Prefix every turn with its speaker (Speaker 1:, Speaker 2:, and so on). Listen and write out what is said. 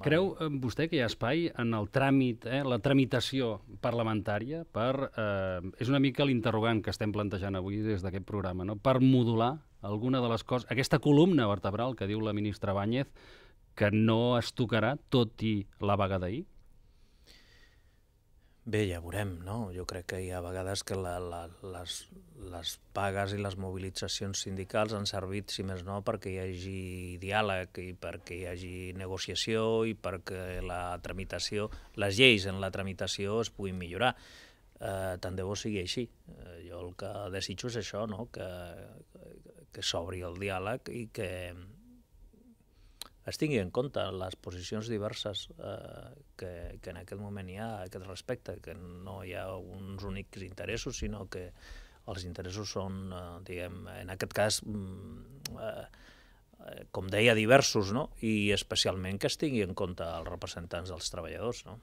Speaker 1: Creu vostè que hi ha espai en el tràmit, la tramitació parlamentària per... És una mica l'interrogant que estem plantejant avui des d'aquest programa, no? Per modular alguna de les coses, aquesta columna vertebral que diu la ministra Báñez, que no es tocarà tot i la vaga d'ahir?
Speaker 2: Bé, ja veurem, no? Jo crec que hi ha vegades que les vagues i les mobilitzacions sindicals han servit, si més no, perquè hi hagi diàleg i perquè hi hagi negociació i perquè la tramitació, les lleis en la tramitació es puguin millorar. Tant de bo sigui així. Jo el que desitjo és això, no? Que s'obri el diàleg i que es tingui en compte les posicions diverses que en aquest moment hi ha a aquest respecte, que no hi ha uns únics interessos, sinó que els interessos són, diguem, en aquest cas, com deia, diversos, no? I especialment que es tingui en compte els representants dels treballadors, no?